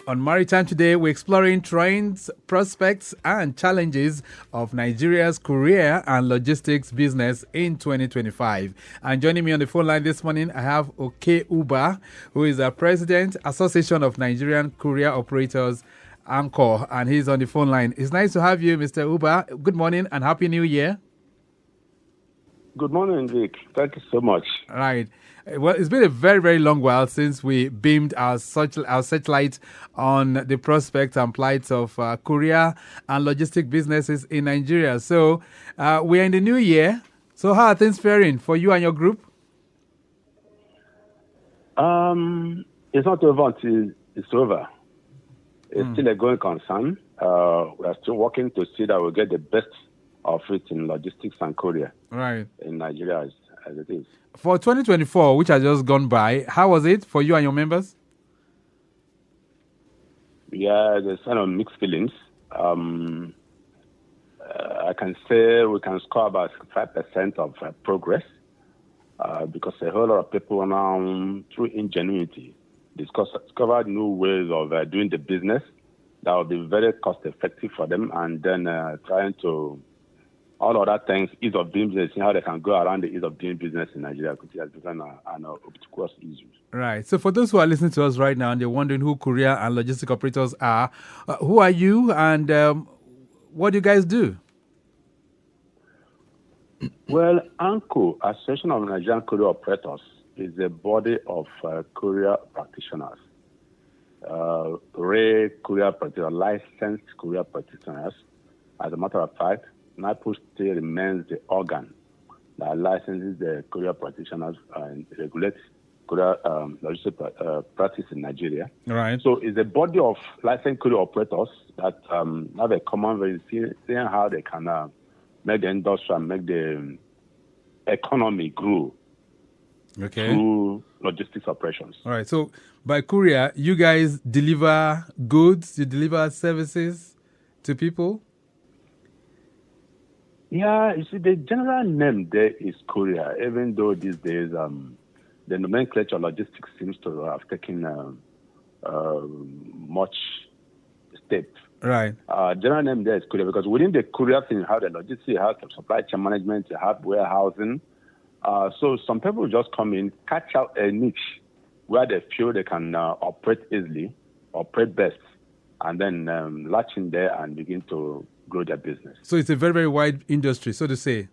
On Maritime today, we're exploring trends, prospects, and challenges of Nigeria's courier and logistics business in 2025. And joining me on the phone line this morning, I have Okey, who is the President, Association of Nigerian Courier Operators, ANCO, and he's on the phone line. It's nice to have you, Mr. Uba. Good morning and Happy New Year. Good morning, Vic. Thank you so much. Right. Well, it's been a very, very long while since we beamed our satellite on the prospects and plights of courier and logistic businesses in Nigeria. So we're in the new year. So how are things faring for you and your group? It's not over until it's over. It's still a going concern. We are still working to see that we get the best of it in logistics and courier in Nigeria as it is. For 2024, which has just gone by, how was it for you and your members? Yeah, there's kind of mixed feelings. I can say we can score about 5% of progress because a whole lot of people now, through ingenuity, discovered new ways of doing the business that will be very cost effective for them, and then trying to all other things, ease of doing business, how they can go around the ease of doing business in Nigeria, which has become an obscure issue. Right. So for those who are listening to us right now and they're wondering who courier and logistic operators are, who are you and what do you guys do? Well, ANCO, Association of Nigerian Courier Operators, is a body of courier practitioners. Courier practitioners, licensed courier practitioners. As a matter of fact, NIPO still remains the organ that licenses the courier practitioners and regulates courier logistic practice in Nigeria. Right. So it's a body of licensed courier operators that have a common way seeing how they can make the industry and make the economy grow through logistics operations. All right. So by courier, you guys deliver goods, you deliver services to people? Yeah, you see, the general name there is courier, even though these days the nomenclature logistics seems to have taken much step. Right. General name there is courier because within the courier thing, you have the logistics, you have supply chain management, you have warehousing. So some people just come in, catch out a niche where they feel they can operate easily, operate best, and then latch in there and begin to grow their business. So it's a very, very wide industry, so to say.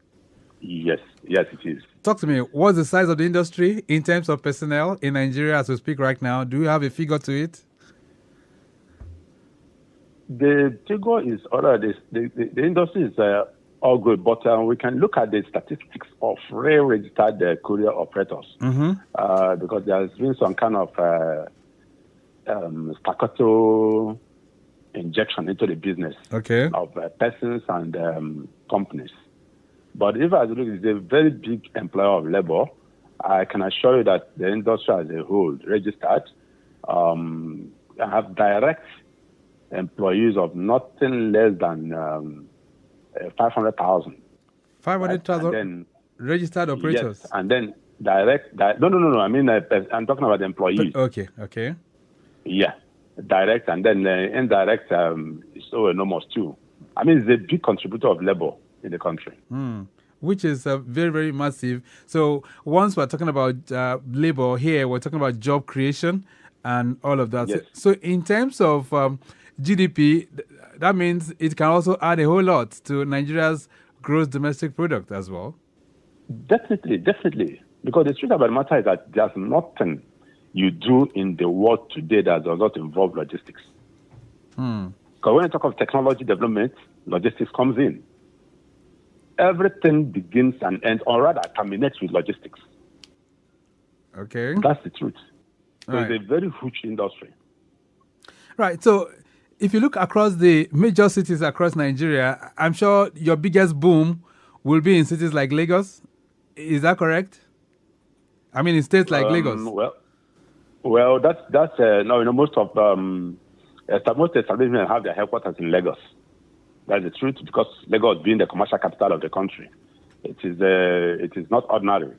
Yes, it is. Talk to me. What's the size of the industry in terms of personnel in Nigeria as we speak right now? Do you have a figure to it? The figure is the industry is all good, but we can look at the statistics of registered courier operators because there has been some kind of staccato injection into the business of persons and companies. But if I look, it's a very big employer of labor. I can assure you that the industry as a whole, registered, have direct employees of nothing less than 500,000. 500,000 registered operators? Yes, and then direct. No. I mean, I'm talking about the employees. Okay. Yeah. Direct and then indirect is so enormous too. I mean, it's a big contributor of labor in the country. Which is very, very massive. So once we're talking about labor here, we're talking about job creation and all of that. Yes. So in terms of GDP, that means it can also add a whole lot to Nigeria's gross domestic product as well. Definitely. Because the truth about the matter is that there's nothing you do in the world today that does not involve logistics. Because when you talk of technology development, logistics comes in. Everything begins and ends, or rather terminates with logistics. Okay. That's the truth. So Right. it's a very huge industry. Right. So if you look across the major cities across Nigeria, I'm sure your biggest boom will be in cities like Lagos. Is that correct? I mean, in states like Lagos. Well, that's most of most establishments have their headquarters in Lagos. That's the truth because Lagos being the commercial capital of the country, it is not ordinary,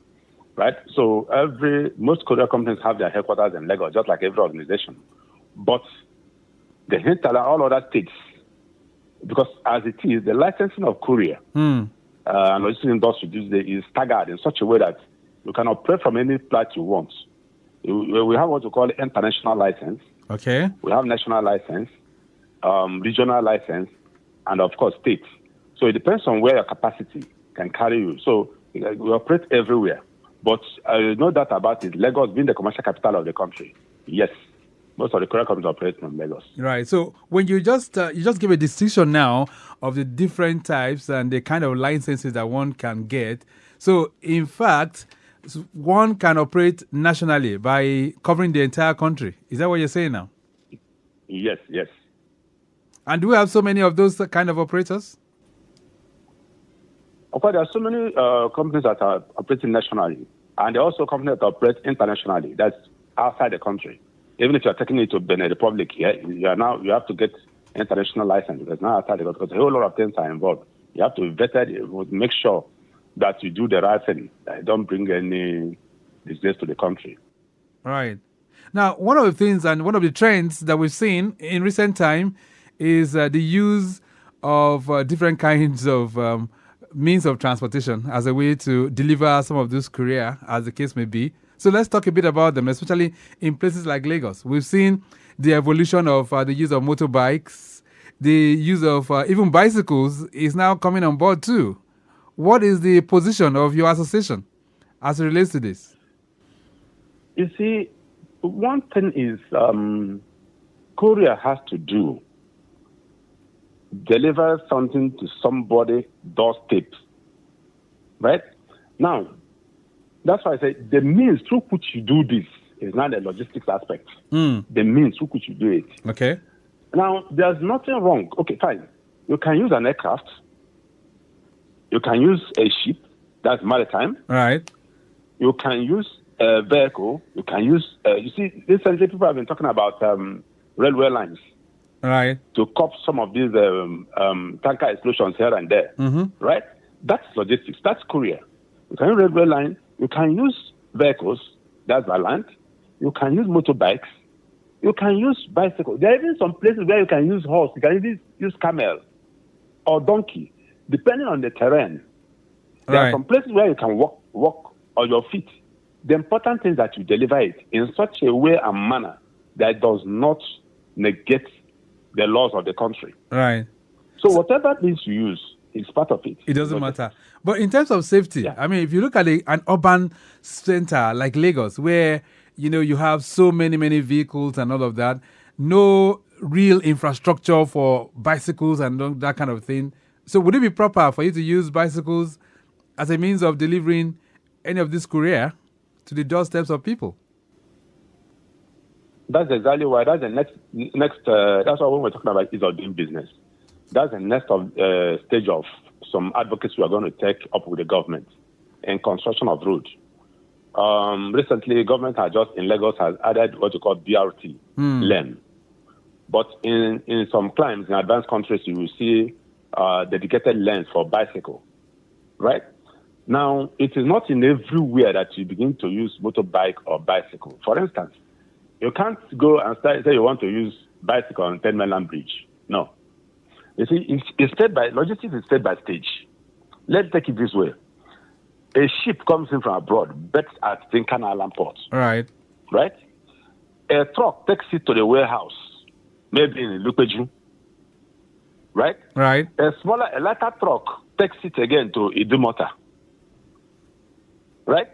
right? So most courier companies have their headquarters in Lagos, just like every organization. But the hinterland, all other states. Because as it is, the licensing of courier and logistics industry these days is staggered in such a way that you can operate from any flight you want. We have what we call international license. Okay. We have national license, regional license, and of course state. So it depends on where your capacity can carry you. So we operate everywhere. But no doubt about it, Lagos being the commercial capital of the country, yes, most of the courier companies operate from Lagos. Right. So when you just give a distinction now of the different types and the kind of licenses that one can get. So in fact, one can operate nationally by covering the entire country. Is that what you're saying now? Yes. And do we have so many of those kind of operators? Of course, there are so many companies that are operating nationally, and there are also companies that operate internationally. That's outside the country. Even if you're taking it to Benin Republic here, you have to get international license because now outside the country, because a whole lot of things are involved. You have to vet it, make sure that you do the right thing, that you don't bring any disgrace to the country. Right. Now, one of the things and one of the trends that we've seen in recent time is the use of different kinds of means of transportation as a way to deliver some of those courier, as the case may be. So let's talk a bit about them, especially in places like Lagos. We've seen the evolution of the use of motorbikes. The use of even bicycles is now coming on board too. What is the position of your association as it relates to this? You see, one thing is courier has to deliver something to somebody's doorstep, right? Now, that's why I say the means through which you do this is not the logistics aspect. The means through which you do it. Okay. Now, there's nothing wrong. Okay, fine. You can use an aircraft. You can use a ship. That's maritime. Right. You can use a vehicle. You can use, you see, recently people have been talking about railway lines. Right. To cop some of these tanker explosions here and there. Right? That's logistics. That's courier. You can use railway line. You can use vehicles. That's by land. You can use motorbikes. You can use bicycles. There are even some places where you can use horse. You can even use camel or donkey, depending on the terrain. There are some places where you can walk on your feet. The important thing is that you deliver it in such a way and manner that does not negate the laws of the country. Right. So whatever means you use is part of it. It doesn't matter. But in terms of safety, I mean, if you look at an urban center like Lagos, where you have so many vehicles and all of that, no real infrastructure for bicycles and that kind of thing. So would it be proper for you to use bicycles as a means of delivering any of this courier to the doorsteps of people? That's exactly why. That's the next. That's why when we're talking about ease of doing business, that's the next stage of some advocacy we are going to take up with the government in construction of roads. Recently, government in Lagos has added what you call BRT lane. But in some climes, in advanced countries, you will see dedicated lanes for bicycle, right? Now, it is not in everywhere that you begin to use motorbike or bicycle. For instance, you can't go and say you want to use bicycle on 10 Mainland Bridge. No. You see, logistics is state by stage. Let's take it this way. A ship comes in from abroad, bets at Tinkan Island port. Right. Right? A truck takes it to the warehouse, maybe in Lupeju. Right? Right. A lighter truck takes it again to Idumota. Right?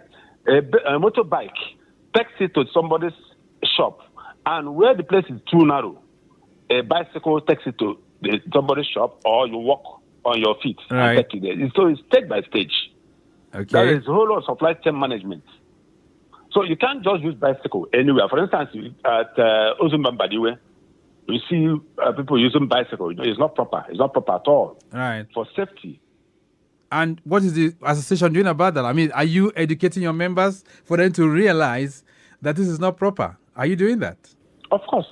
A motorbike takes it to somebody's shop. And where the place is too narrow, a bicycle takes it to somebody's shop, or you walk on your feet and take it there. So it's stage by stage. Okay. There is a whole lot of supply chain management. So you can't just use bicycle anywhere. For instance, at Ozumbambadiwe, you see people using bicycle. It's not proper. It's not proper at all. Right. For safety. And what is the association doing about that? I mean, are you educating your members for them to realize that this is not proper? Are you doing that? Of course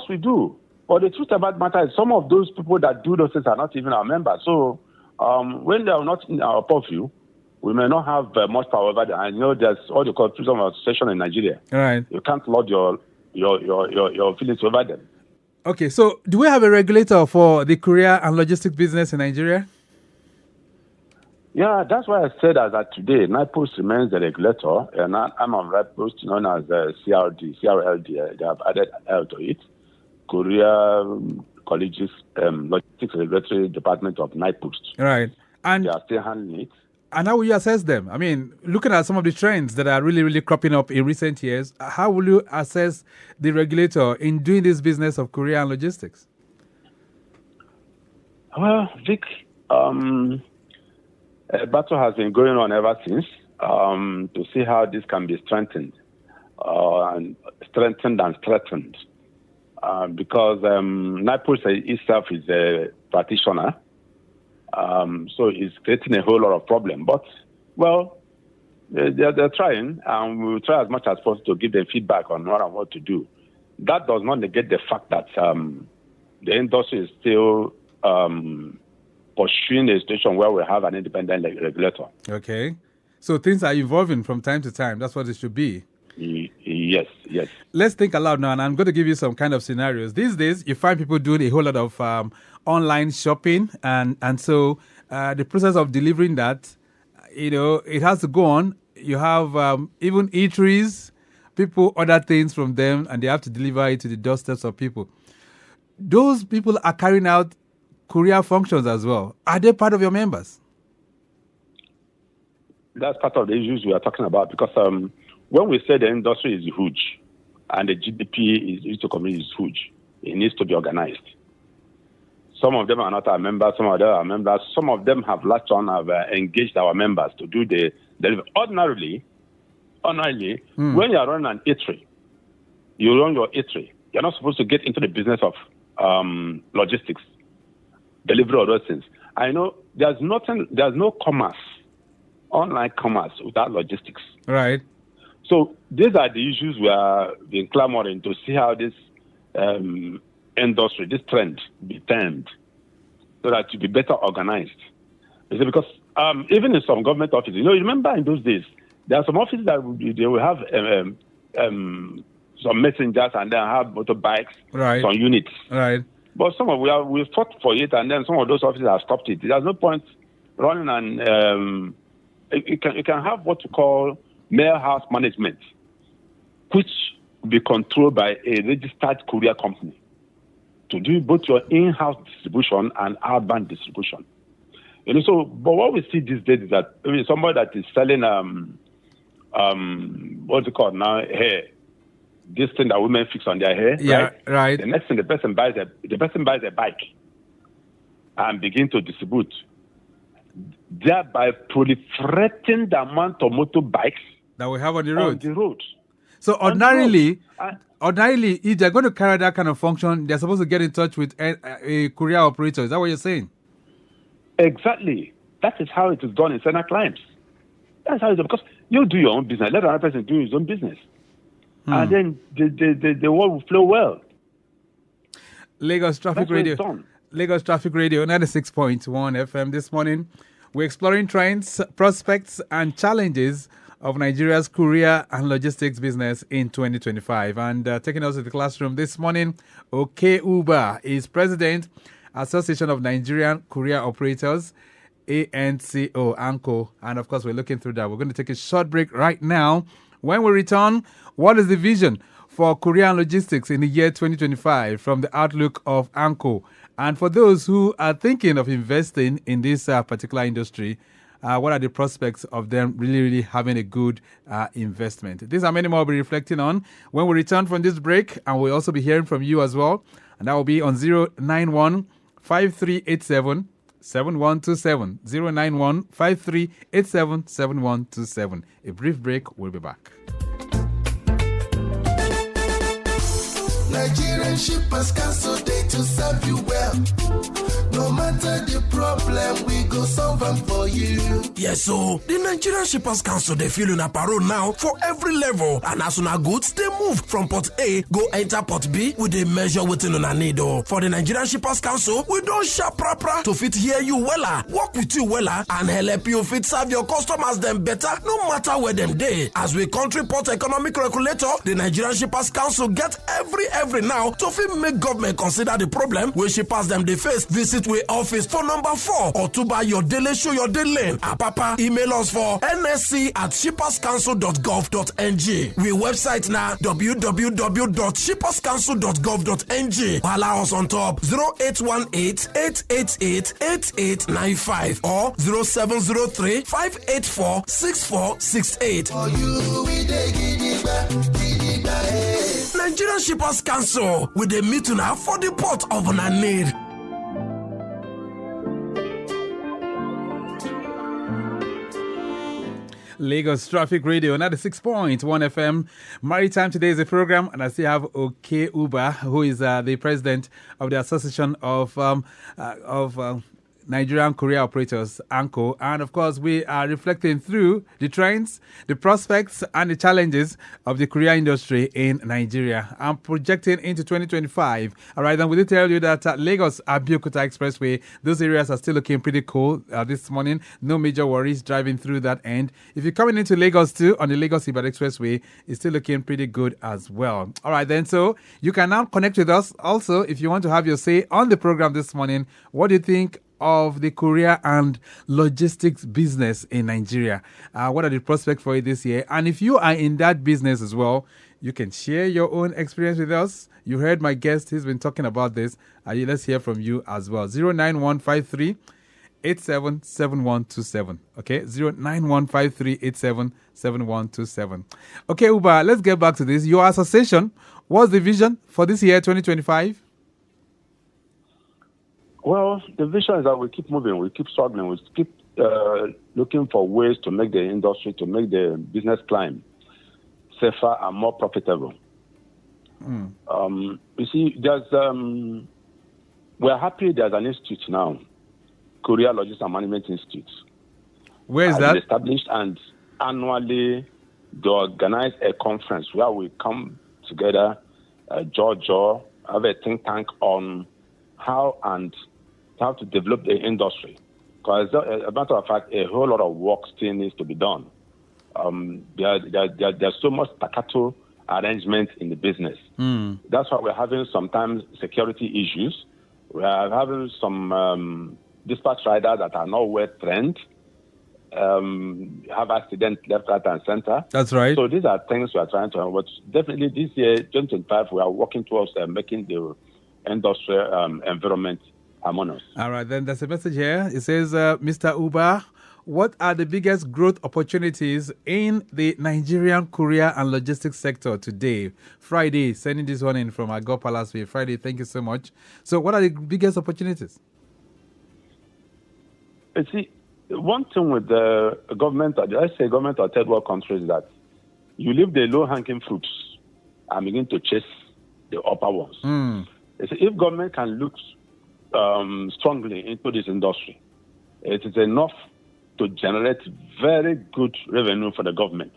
we do. But the truth about the matter is some of those people that do those things are not even our members. So when they are not in our purview, we may not have much power over them. I know there's all the freedom of association in Nigeria. Right. You can't lord your feelings over them. Okay, so do we have a regulator for the courier and logistics business in Nigeria? Yeah, that's why I said as at today, NIPOS remains the regulator, and I'm on right post known as CRLD. They have added L to it. Courier Colleges Logistics Regulatory Department of NIPOS. Right. And they are still handling it. And how will you assess them? I mean, looking at some of the trends that are really, really cropping up in recent years, how will you assess the regulator in doing this business of courier and logistics? Well, Vic, a battle has been going on ever since to see how this can be strengthened and strengthened. Because NIPOS itself is a practitioner. So it's creating a whole lot of problem. But, well, they're trying, and we will try as much as possible to give them feedback on what to do. That does not negate the fact that the industry is still pursuing a situation where we have an independent regulator. Okay. So things are evolving from time to time. That's what it should be. Yes. Let's think aloud now, and I'm going to give you some kind of scenarios. These days, you find people doing a whole lot of online shopping, and so the process of delivering that, it has to go on. You have even eateries, people order things from them, and they have to deliver it to the doorsteps of people. Those people are carrying out courier functions as well. Are they part of your members? That's part of the issues we are talking about, because when we say the industry is huge and the GDP to community is huge, it needs to be organized. Some of them are not our members, some of them are members. Some of them have latched on, have engaged our members to do the delivery. Ordinarily, when you are running an eatery, you run your eatery. You're not supposed to get into the business of logistics, delivery or those things. I know there's no commerce, online commerce without logistics. Right. So these are the issues we are being clamoring to see how this industry, this trend, be turned so that it be better organized. Because even in some government offices, you remember in those days, there are some offices that they will have some messengers and then have motorbikes, right, some units. Right. But we fought for it, and then some of those offices have stopped it. There's no point running and you can have what you call mail house management, which will be controlled by a registered courier company to do both your in-house distribution and outbound distribution. So, but what we see these days is that somebody that is selling what's it called now, hair, this thing that women fix on their hair. Yeah, right. The next thing, the person buys a bike and begin to distribute, thereby proliferating the amount of motorbikes that we have on the road. So ordinarily, if they're going to carry that kind of function, they're supposed to get in touch with a courier operator. Is that what you're saying? Exactly. That is how it is done in certain clients. That's how it is, because you do your own business, let another person do his own business. And then the world will flow well. Lagos Traffic Radio, 96.1 FM. This morning, we're exploring trends, prospects, and challenges of Nigeria's courier and logistics business in 2025. And taking us to the classroom this morning, Okey Uber is President, Association of Nigerian Courier Operators, ANCO. And of course, we're looking through that. We're going to take a short break right now. When we return, what is the vision for courier and logistics in the year 2025 from the outlook of ANCO? And for those who are thinking of investing in this particular industry, what are the prospects of them really having a good investment? These are many more we'll be reflecting on when we return from this break, and we'll also be hearing from you as well. And that will be on 091 5387 7127. 091 5387 7127. A brief break, we'll be back. Nigerian shippers cancel day to serve you well. No matter the problem, we go solve them for you. Yes, so the Nigerian Shippers Council, they feel in a parole now for every level. And as soon as goods, they move from port A, go enter port B with a measure within on a needle. For the Nigerian Shippers Council, we don't sharp proper to fit hear you wella, work with you wella, and help you fit serve your customers them better, no matter where them day. As we country port economic regulator, the Nigerian Shippers Council get every now to fit make government consider the problem where shippers them they face. Visit we office for number 4 or to buy your daily show your daily. Papa, email us for nsc@shipperscouncil.gov.ng. We website now www.shipperscouncil.gov.ng. Allow us on top 0818-888-8895 or 0703-584-6468. For you, we dey gidigba, Nigerian Shippers Council with the meeting now for the port of our need. Lagos Traffic Radio 96.1 FM. Maritime today is a program, and I still have Okey Uba, who is the president of the Association of Nigerian Courier Operators, ANCO. And of course, we are reflecting through the trends, the prospects, and the challenges of the courier industry in Nigeria. I'm projecting into 2025. All right, and we did tell you that Lagos Abeokuta Expressway, those areas are still looking pretty cool this morning. No major worries driving through that end. If you're coming into Lagos too, on the Lagos Ibadan Expressway, it's still looking pretty good as well. All right, then, so you can now connect with us. Also, if you want to have your say on the program this morning, what do you think of the courier and logistics business in Nigeria? What are the prospects for it this year? And if you are in that business as well, you can share your own experience with us. You heard my guest, he's been talking about this. Let's hear from you as well. 09153 877127. Okay, 09153 877127. Okay, Uba, let's get back to this. Your association, what's the vision for this year, 2025? Well, the vision is that we keep moving, we keep struggling, we keep looking for ways to make the industry, to make the business climb safer and more profitable. You see, we're happy there's an institute now, Courier Logistics and Management Institute. Where is that? Established, and annually they organize a conference where we come together, Georgia, have a think tank on how to develop the industry. Because as a matter of fact, a whole lot of work still needs to be done. There's so much staccato arrangement in the business. That's why we're having sometimes security issues. We are having some dispatch riders that are not well trained, have accidents left, right, and center. That's right. So these are things we are trying to avoid. Definitely this year, 2025, we are working towards making the industrial environment harmonious. All right, then there's a message here. It says, Mr. Uba, what are the biggest growth opportunities in the Nigerian courier and logistics sector today? Friday, sending this one in from Agor Palace Way. Friday, thank you so much. So what are the biggest opportunities? You see, one thing with the government, let's say government or third world countries, is that you leave the low-hanging fruits and begin to chase the upper ones. You see, if government can look strongly into this industry, it is enough to generate very good revenue for the government,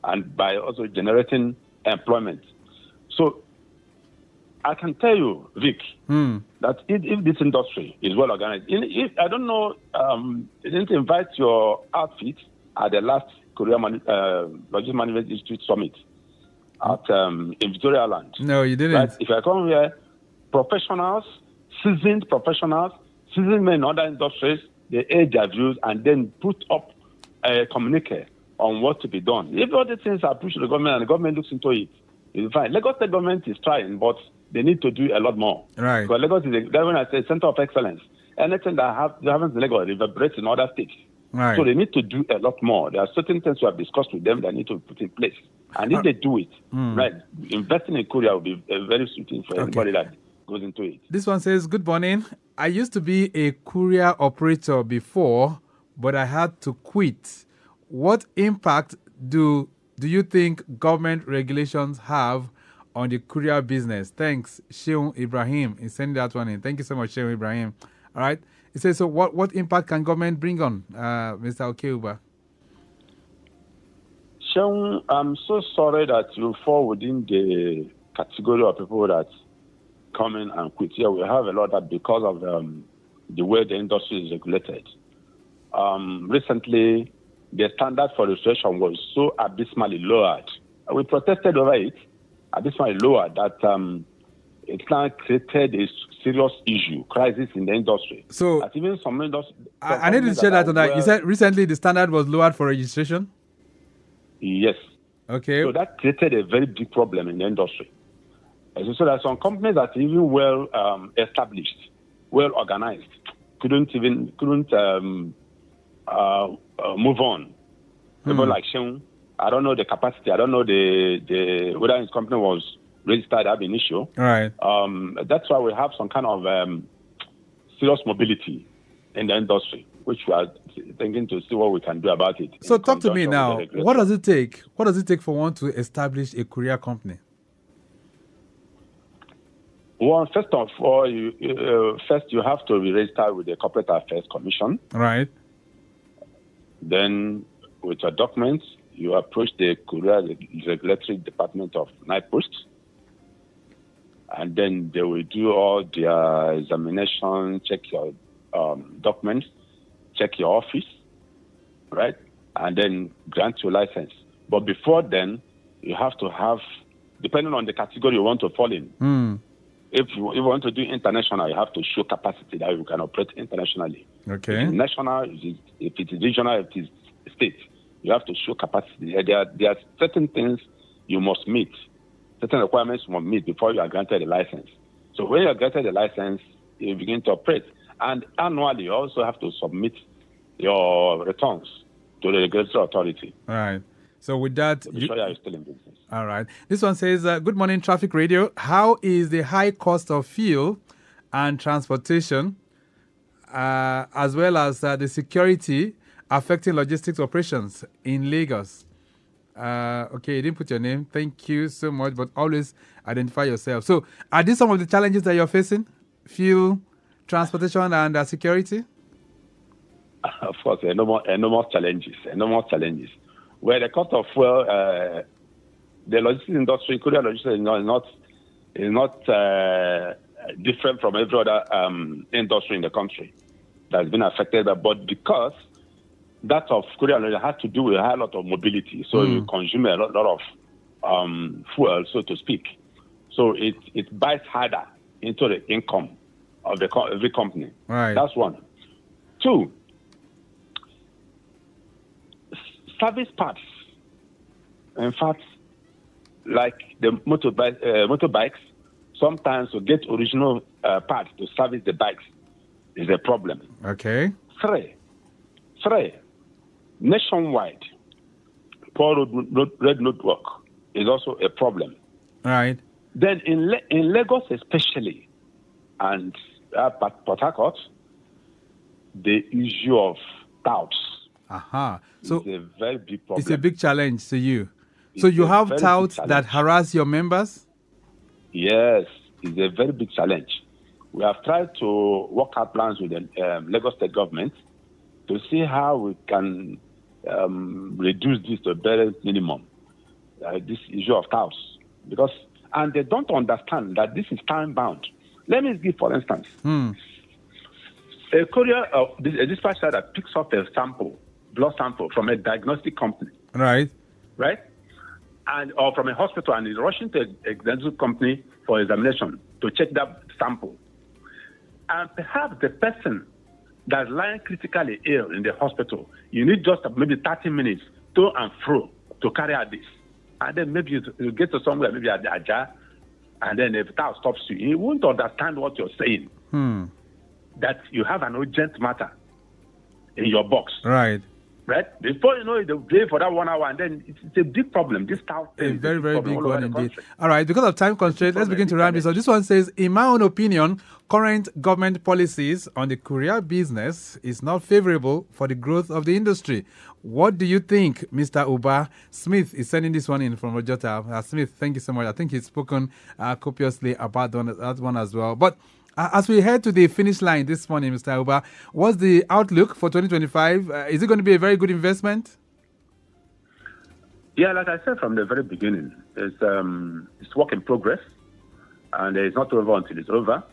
and by also generating employment. So I can tell you, Vic, that if this industry is well organized, if I don't know, you didn't invite your outfit at the last Courier Logistics Management Institute Summit in Victoria Land. No, you didn't. Right? If I come here, professionals, seasoned men in other industries, they aid their views and then put up a communique on what to be done. If all these things are pushed to the government and the government looks into it, it's fine. Lagos State government is trying, but they need to do a lot more. Right. Because Lagos is when I say center of excellence, anything that happens in Lagos reverberates in other states. Right. So they need to do a lot more. There are certain things we have discussed with them that need to be put in place. And if they do it, right, investing in Courier will be very suiting for anybody that goes into it. This one says, good morning. I used to be a courier operator before, but I had to quit. What impact do you think government regulations have on the courier business? Thanks, Sheung Ibrahim. He sent that one in. Thank you so much, Sheung Ibrahim. All right. It says, so what impact can government bring on, Mr. Okey? Sean, I'm so sorry that you fall within the category of people that come in and quit. Yeah, we have a lot that because of the way the industry is regulated. Recently, the standard for registration was so abysmally lowered. We protested over it, abysmally lowered, that it now created a serious issue, crisis in the industry. So, that even some industry, I need to share that on that. You said recently the standard was lowered for registration? Yes. Okay. So that created a very big problem in the industry. So there are some companies that are even well established, well organized, couldn't move on. People like Sean, I don't know the capacity. I don't know the whether his company was registered ab initio. All right. That's why we have some kind of serious mobility in the industry, which we are thinking to see what we can do about it. So talk to me now. What does it take? What does it take for one to establish a courier company? Well, first of all, you have to be registered with the Corporate Affairs Commission. Right. Then, with your documents, you approach the Courier Regulatory Department of NIPOST, and then they will do all their examination, check your documents, check your office, right, and then grant your license. But before then, you have to have, depending on the category you want to fall in. If you want to do international, you have to show capacity that you can operate internationally. Okay. If it's national, if it is regional, if it is state, you have to show capacity. There are certain things you must meet, certain requirements you must meet before you are granted a license. So when you are granted a license, you begin to operate. And annually, you also have to submit your returns to the regulatory authority. All right. So with that, to be sure you are still in business. All right. This one says, good morning, Traffic Radio. How is the high cost of fuel and transportation, as well as the security, affecting logistics operations in Lagos? Okay, you didn't put your name. Thank you so much, but always identify yourself. So are these some of the challenges that you're facing? Fuel, transportation, and security? Of course, enormous challenges. Where the cost of fuel, the logistics industry, courier logistics is not different from every other industry in the country that's been affected. But because that of courier logistics has to do with a high lot of mobility, so you consume a lot of fuel, so to speak. So it bites harder into the income of every company. Right. That's one. Two, service parts. In fact, like the motorbikes, sometimes to get original parts to service the bikes is a problem. Okay. Three, nationwide, poor road network is also a problem. Right. Then in Lagos especially, and Port Harcourt, the issue of touts. Aha. So it's a very big problem. It's a big challenge to you. So you have touts that harass your members? Yes, it's a very big challenge. We have tried to work out plans with the Lagos State government to see how we can reduce this to a very minimum, this issue of touts. And they don't understand that this is time-bound. Let me give, for instance, a courier, a dispatcher that picks up a blood sample from a diagnostic company. Right? Or from a hospital and is rushing to a diagnostic company for examination to check that sample. And perhaps the person that's lying critically ill in the hospital, you need just maybe 30 minutes to and fro to carry out this. And then maybe you get to somewhere, maybe at the Aja, and then if that stops you, he won't understand what you're saying. That you have an urgent matter in your box. Right? Before you know it, they'll pay for that 1 hour, and then it's a big problem. This town a very, very big one indeed. All right, because of time constraint, let's begin to round this up. This one says, in my own opinion, current government policies on the courier business is not favorable for the growth of the industry. What do you think, Mr. Uba? Smith is sending this one in from Rojota. Smith, thank you so much. I think he's spoken copiously about that one as well. But As we head to the finish line this morning, Mr. Uba, what's the outlook for 2025? Is it going to be a very good investment? Yeah, like I said from the very beginning, it's work in progress, and it's not over until it's over.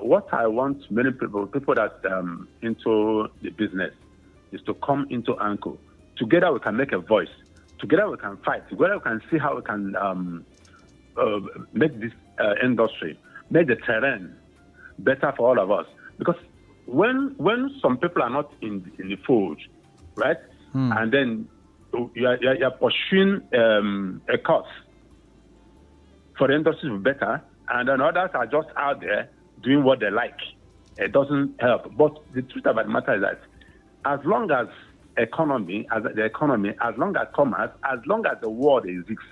What I want many people that into the business, is to come into ANCO. Together we can make a voice. Together we can fight. Together we can see how we can make this industry, make the terrain better for all of us. Because when some people are not in the fold, right, and then you're pursuing a cause for the industry to be better, and then others are just out there doing what they like. It doesn't help. But the truth about the matter is that as long as economy, as long as commerce, as long as the world exists,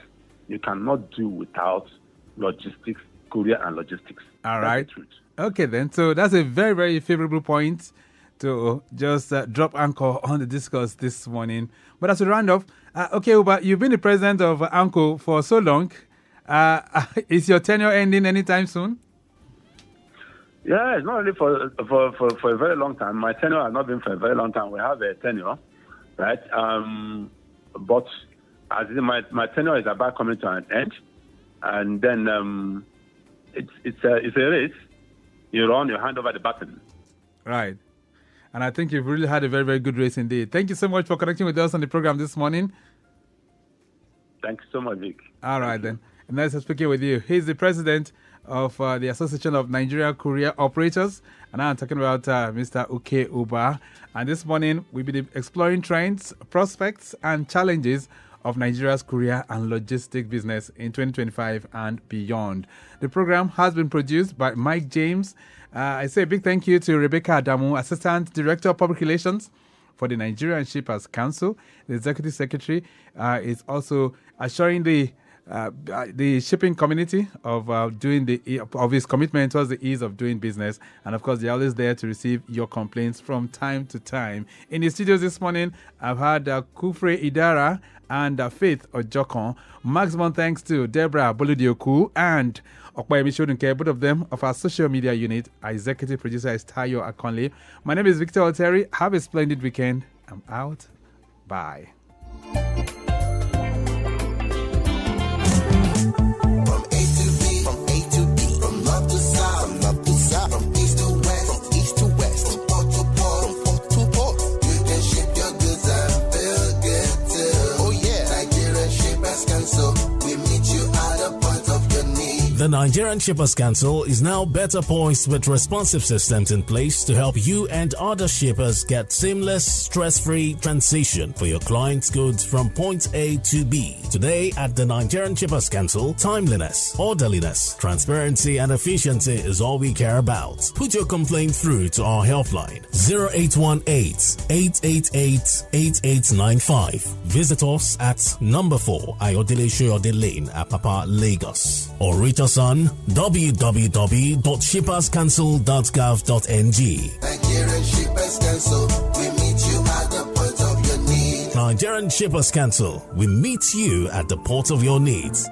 you cannot do without logistics, courier and logistics. All right. That's the truth. Okay, then. So that's a very, very favorable point to just drop anchor on the discourse this morning. But as we round off, okay, Uba, you've been the president of ANCO for so long. Is your tenure ending anytime soon? Yeah, it's not only for a very long time. My tenure has not been for a very long time. We have a tenure, right? But as my tenure is about coming to an end, and then it's a race. You run, you hand over the baton. Right. And I think you've really had a very, very good race indeed. Thank you so much for connecting with us on the program this morning. Thank you so much, Vic. All right, then. And nice speaking with you. He's the president of the Association of Nigerian Courier Operators. And I'm talking about Mr. Okey Uba. And this morning, we'll be exploring trends, prospects, and challenges of Nigeria's courier and logistics business in 2025 and beyond. The program has been produced by Mike James. I say a big thank you to Rebecca Adamu, Assistant Director of Public Relations for the Nigerian Shippers Council. The Executive Secretary is also assuring the shipping community of doing of his commitment towards the ease of doing business, and of course they're always there to receive your complaints from time to time. In the studios this morning, I've had Kufre Idara and Faith Ojokon. Maximum thanks to Deborah Boludioku and Okeyemi Shodunke, both of them of our social media unit. Our executive producer is Tayo Akonle. My name is Victor Oteri. Have a splendid weekend. I'm out. Bye. The Nigerian Shippers Council is now better poised with responsive systems in place to help you and other shippers get seamless, stress-free transition for your clients' goods from point A to B. Today at the Nigerian Shippers Council, timeliness, orderliness, transparency and efficiency is all we care about. Put your complaint through to our helpline 0818-888-8895. Visit us at number 4 Ayodele Shoyode Lane, Apapa, Lagos, or reach us on www.shipperscouncil.gov.ng. Nigerian Shippers Council, we meet you at the point of your need. Nigerian Shippers Council, we meet you at the port of your needs.